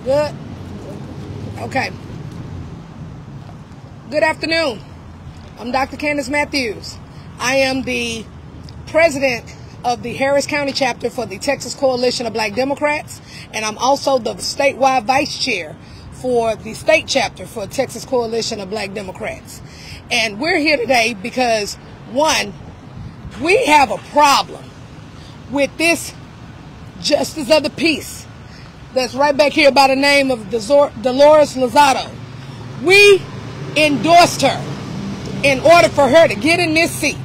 Good. Okay. Good afternoon. I'm Dr. Candace Matthews. I am the president of the Harris County chapter for the Texas Coalition of Black Democrats, and I'm also the statewide vice chair for the state chapter for Texas Coalition of Black Democrats. And we're here today because, one, we have a problem with this justice of the peace that's right back here by the name of Dolores Lozado. We endorsed her in order for her to get in this seat.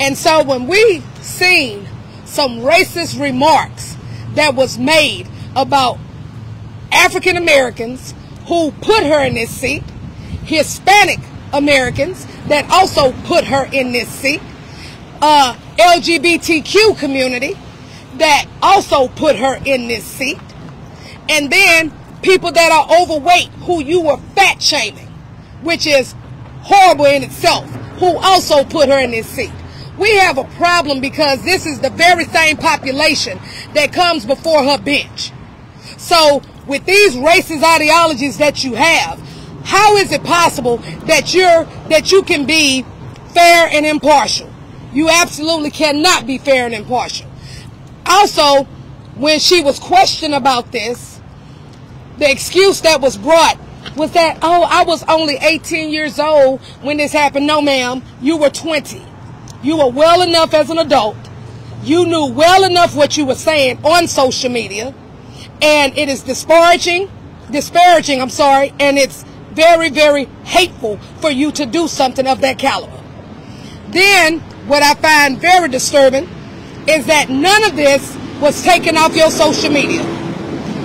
And so when we seen some racist remarks that was made about African Americans who put her in this seat, Hispanic Americans that also put her in this seat, LGBTQ community that also put her in this seat, and then people that are overweight who you were fat shaming, which is horrible in itself, who also put her in this seat. We have a problem because this is the very same population that comes before her bench. So with these racist ideologies that you have, how is it possible that you can be fair and impartial? You absolutely cannot be fair and impartial. Also, when she was questioned about this, the excuse that was brought was that, oh, I was only 18 years old when this happened. No, ma'am, you were 20. You were well enough as an adult. You knew well enough what you were saying on social media, and it is disparaging, and it's very, very hateful for you to do something of that caliber. Then, what I find very disturbing is that none of this was taken off your social media.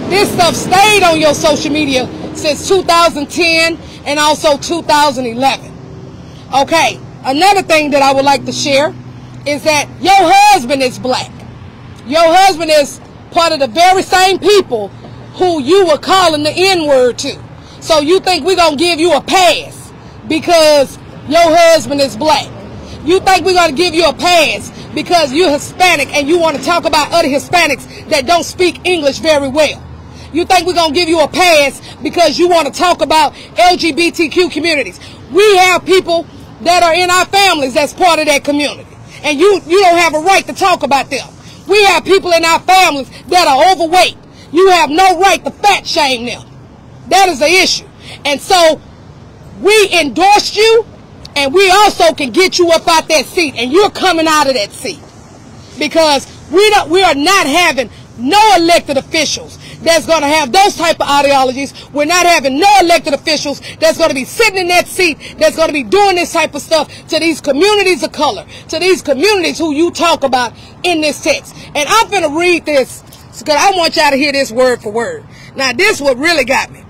This stuff stayed on your social media since 2010 and also 2011. Okay, another thing that I would like to share is that your husband is black. Your husband is part of the very same people who you were calling the N-word to. So you think we're going to give you a pass because your husband is black? You think we're going to give you a pass because you're Hispanic and you want to talk about other Hispanics that don't speak English very well? You think we're going to give you a pass because you want to talk about LGBTQ communities? We have people that are in our families that's part of that community, and you don't have a right to talk about them. We have people in our families that are overweight. You have no right to fat shame them. That is the issue. And so we endorsed you, and we also can get you up out that seat, and you're coming out of that seat, because we are not having no elected officials that's going to have those type of ideologies. We're not having no elected officials that's going to be sitting in that seat, that's going to be doing this type of stuff to these communities of color, to these communities who you talk about in this text. And I'm going to read this because I want y'all to hear this word for word. Now, this what really got me.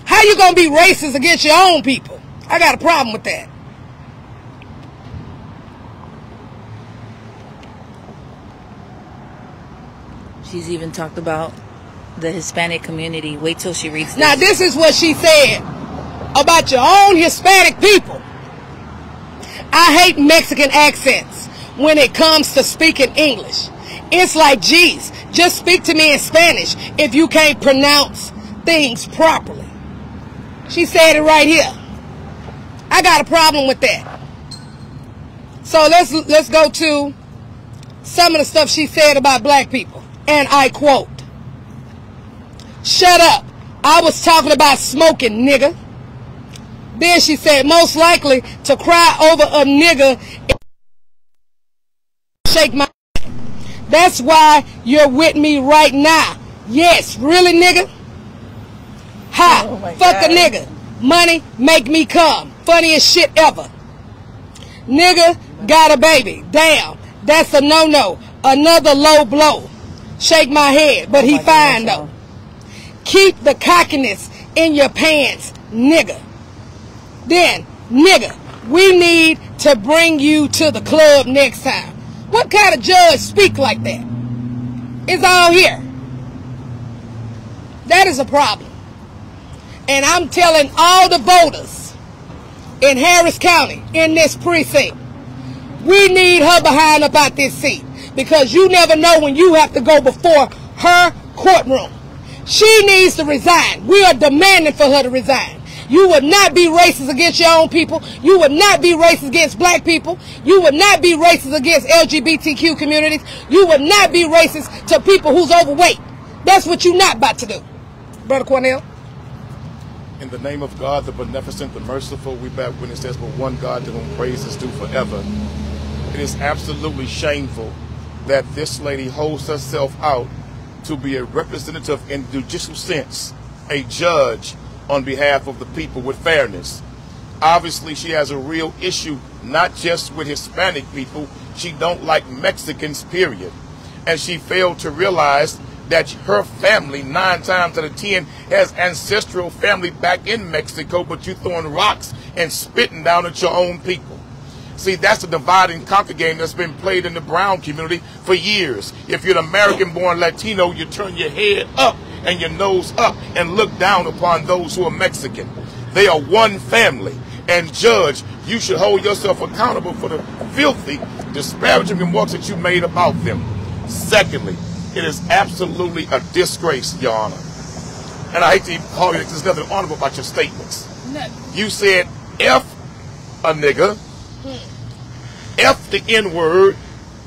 How you going to be racist against your own people? I got a problem with that. She's even talked about the Hispanic community. Wait till she reads this. Now, this is what she said about your own Hispanic people. I hate Mexican accents when it comes to speaking English. It's like, geez, just speak to me in Spanish if you can't pronounce things properly. She said it right here. I got a problem with that. So let's go to some of the stuff she said about black people. And I quote, "Shut up. I was talking about smoking, nigga." Then she said, "Most likely to cry over a nigga and shake my head. That's why you're with me right now. Yes, really, nigga? Ha, oh fuck God. A nigga. Money make me come. Funniest shit ever. Nigga got a baby. Damn, that's a no-no. Another low blow. Shake my head, but he fine though. Keep the cockiness in your pants, nigga. Then, nigga, we need to bring you to the club next time." What kind of judge speak like that? It's all here. That is a problem. And I'm telling all the voters in Harris County, in this precinct, we need her behind up out this seat. Because you never know when you have to go before her courtroom. She needs to resign. We are demanding for her to resign. You would not be racist against your own people. You would not be racist against black people. You would not be racist against LGBTQ communities. You would not be racist to people who's overweight. That's what you're not about to do. Brother Cornell. In the name of God, the beneficent, the merciful, we bear witness there's but one God to whom praise is due forever. It is absolutely shameful that this lady holds herself out to be a representative in judicial sense, a judge on behalf of the people with fairness. Obviously, she has a real issue, not just with Hispanic people. She don't like Mexicans, period. And she failed to realize that her family, 9 times out of 10, has ancestral family back in Mexico, but you throwing rocks and spitting down at your own people. See, that's a divide and conquer game that's been played in the brown community for years. If you're an American-born Latino, you turn your head up and your nose up and look down upon those who are Mexican. They are one family. And judge, you should hold yourself accountable for the filthy, disparaging remarks that you made about them. Secondly, it is absolutely a disgrace, Your Honor. And I hate to even call you, there's nothing honorable about your statements. You said, F a nigga, F the N-word,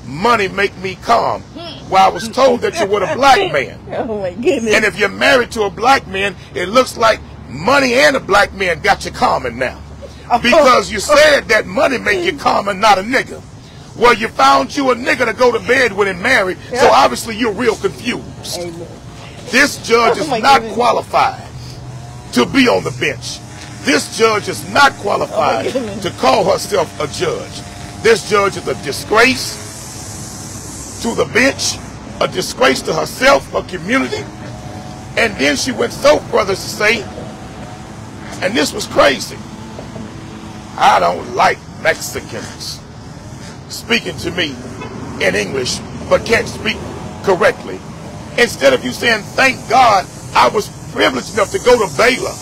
money make me calm. Well, I was told that you were a black man. Oh my goodness. And if you're married to a black man, it looks like money and a black man got you calming now. Because you said that money make you calm and not a nigga. Well, you found you a nigga to go to bed with and marry, so obviously you're real confused. Amen. This judge is not qualified to be on the bench. This judge is not qualified to call herself a judge. This judge is a disgrace to the bench, a disgrace to herself, her community. And then she went so further to say, and this was crazy, I don't like Mexicans speaking to me in English, but can't speak correctly. Instead of you saying, thank God I was privileged enough to go to Baylor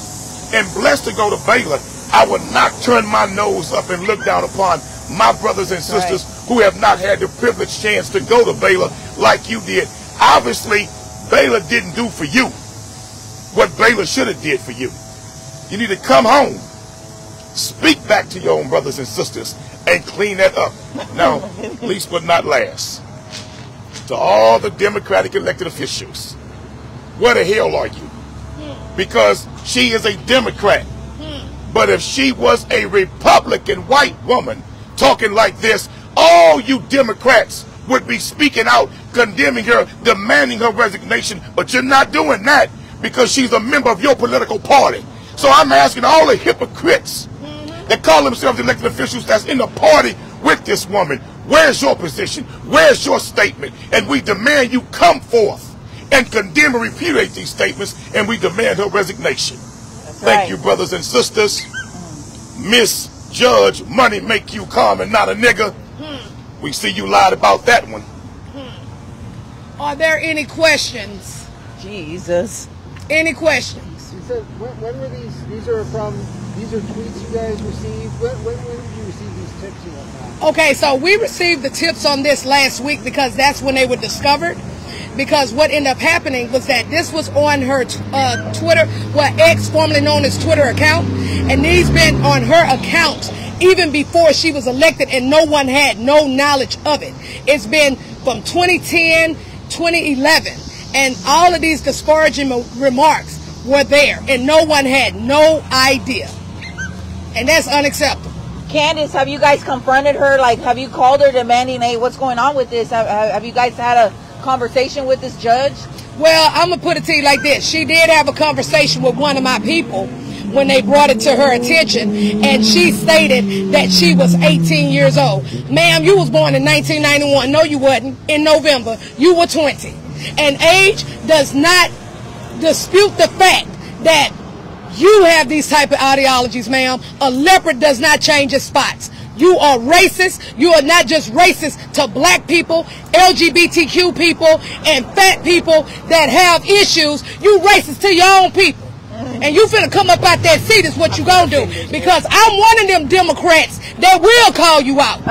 and blessed to go to Baylor, I would not turn my nose up and look down upon my brothers and sisters who have not had the privileged chance to go to Baylor like you did. Obviously, Baylor didn't do for you what Baylor should have did for you. You need to come home, speak back to your own brothers and sisters, and clean that up. Now, least but not last, to all the Democratic elected officials, where the hell are you? Because she is a Democrat. But if she was a Republican white woman talking like this, all you Democrats would be speaking out, condemning her, demanding her resignation. But you're not doing that because she's a member of your political party. So I'm asking all the hypocrites that call themselves elected officials that's in the party with this woman, where's your position? Where's your statement? And we demand you come forth and condemn and repudiate these statements, and we demand her resignation. Thank you, brothers and sisters. Miss Judge, money make you calm and not a nigga. We see you lied about that one. Are there any questions? Jesus. Any questions? You said, when were these? These are tweets you guys received. When did you receive these tips and whatnot? Okay, so we received the tips on this last week because that's when they were discovered. Because what ended up happening was that this was on her Twitter, X, formerly known as Twitter account, and these been on her account even before she was elected, and no one had no knowledge of it. It's been from 2010, 2011, and all of these disparaging remarks were there, and no one had no idea, and that's unacceptable. Candace, have you guys confronted her? Like, have you called her demanding, hey, what's going on with this? Have you guys had a conversation with this judge? Well, I'm gonna put it to you like this. She did have a conversation with one of my people when they brought it to her attention, and she stated that she was 18 years old. Ma'am, you was born in 1991. No, you wasn't. In November, you were 20. And age does not dispute the fact that you have these type of ideologies, ma'am. A leopard does not change its spots. You are racist. You are not just racist to black people, LGBTQ people, and fat people that have issues. You racist to your own people. And you finna come up out that seat is what you gonna do. Because I'm one of them Democrats that will call you out.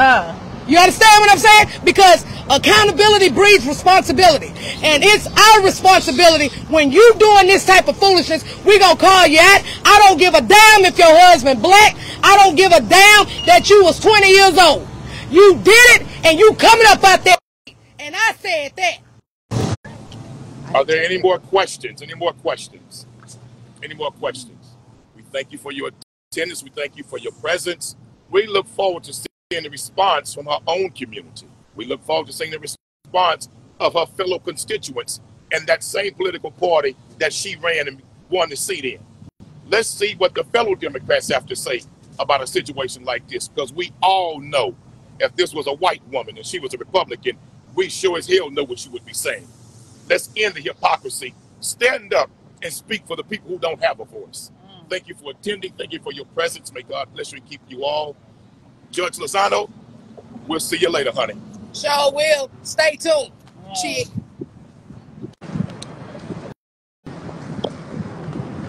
You understand what I'm saying? Because accountability breeds responsibility. And it's our responsibility when you doing this type of foolishness, we gonna call you out. I don't give a damn if your husband black. I don't give a damn that you was 20 years old. You did it and you coming up out there. And I said that. Are there any more questions? Any more questions? Any more questions? We thank you for your attendance. We thank you for your presence. We look forward to seeing the response from her own community. We look forward to seeing the response of her fellow constituents and that same political party that she ran and won the seat in. Let's see what the fellow Democrats have to say about a situation like this, because we all know if this was a white woman and she was a Republican, we sure as hell know what she would be saying. Let's end the hypocrisy. Stand up and speak for the people who don't have a voice. Thank you for attending. Thank you for your presence. May God bless you and keep you all. Judge Lozano, we'll see you later, honey. Sure will. Stay tuned. Chick.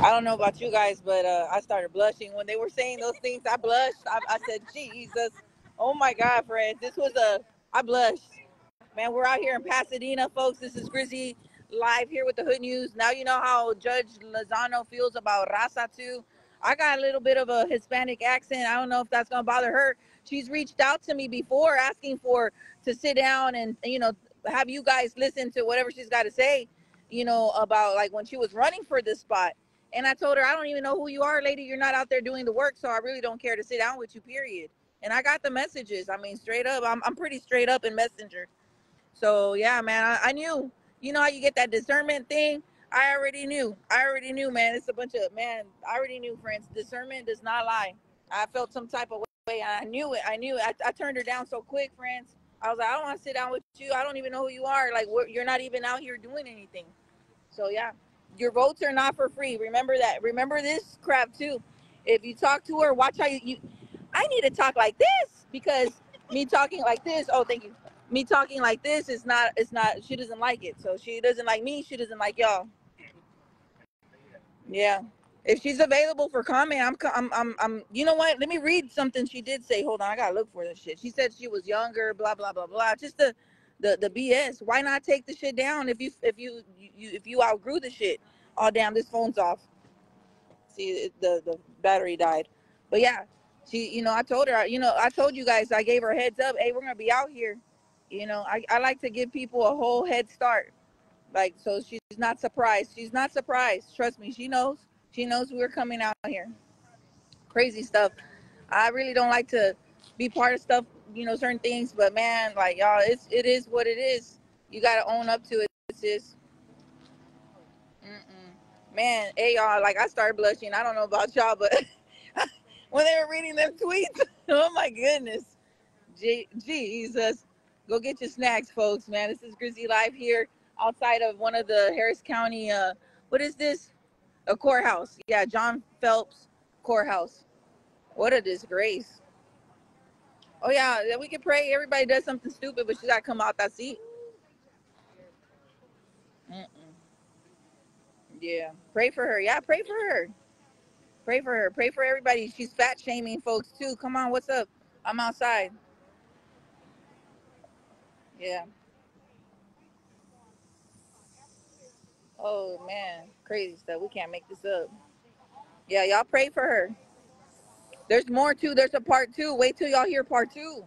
I don't know about you guys, but I started blushing when they were saying those things. I blushed. I said, Jesus. Oh my God, friends. I blushed. Man, we're out here in Pasadena, folks. This is Grizzy live here with the Hood News. Now you know how Judge Lozano feels about raza too. I got a little bit of a Hispanic accent. I don't know if that's gonna bother her. She's reached out to me before asking to sit down and have you guys listen to whatever she's got to say, about like when she was running for this spot. And I told her, I don't even know who you are, lady. You're not out there doing the work, so I really don't care to sit down with you, period. And I got the messages. I mean, straight up. I'm pretty straight up in Messenger. So yeah, man, I knew. You know how you get that discernment thing? I already knew, man. It's a bunch of, man, I already knew, friends. Discernment does not lie. I felt some type of way. I knew it. I turned her down so quick, friends. I was like, I don't want to sit down with you. I don't even know who you are. Like, you're not even out here doing anything. So yeah, your votes are not for free. Remember that. Remember this crap too. If you talk to her, watch how you I need to talk like this, because me talking like this, oh, thank you. Me talking like this is not, she doesn't like it. So she doesn't like me, she doesn't like y'all. Yeah. If she's available for comment, I'm you know what? Let me read something she did say. Hold on, I gotta look for this shit. She said she was younger, blah blah blah blah. Just the BS. Why not take the shit down if you outgrew the shit? Oh damn, this phone's off. See, the battery died. But yeah, she, I told her, I told you guys, I gave her a heads up. Hey, we're gonna be out here. I like to give people a whole head start. Like, so she's not surprised. She's not surprised. Trust me, she knows. She knows we're coming out here. Crazy stuff. I really don't like to be part of stuff, certain things. But man, like y'all, it is what it is. You gotta own up to it, sis. Man, hey y'all, like I started blushing. I don't know about y'all, but when they were reading them tweets, oh my goodness. Jesus. Go get your snacks, folks, man. This is Grizzly Live here outside of one of the Harris County, what is this? A courthouse. Yeah, John Phelps Courthouse. What a disgrace. Oh, yeah, we can pray. Everybody does something stupid, but she got to come out that seat. Yeah, pray for her. Yeah, pray for her. Pray for her. Pray for everybody. She's fat shaming folks, too. Come on, what's up? I'm outside. Yeah. Oh, man. Crazy stuff. We can't make this up. Yeah, y'all pray for her. There's more, too. There's a part 2. Wait till y'all hear part 2.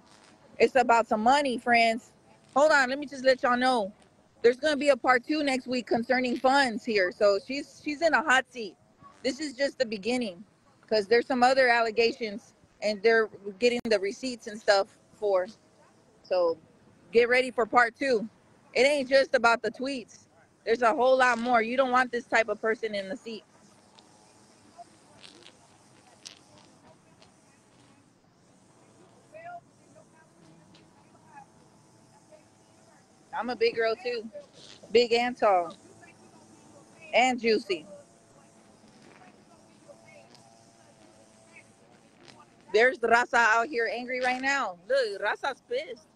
It's about some money, friends. Hold on. Let me just let y'all know. There's going to be a part 2 next week concerning funds here. So she's in a hot seat. This is just the beginning, because there's some other allegations, and they're getting the receipts and stuff for. So get ready for part 2. It ain't just about the tweets. There's a whole lot more. You don't want this type of person in the seat. I'm a big girl too. Big and tall. And juicy. There's Raza out here angry right now. Look, Raza's pissed.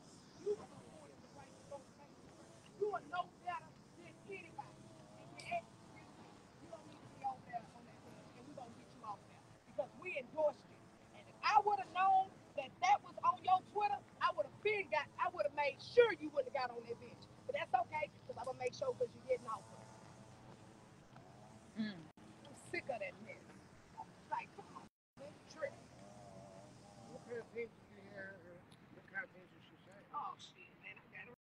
Because we endorsed you. And if I would have known that was on your Twitter, I would have been made sure you wouldn't have got on that bench. But that's okay, because I'm going to make sure because you're getting off.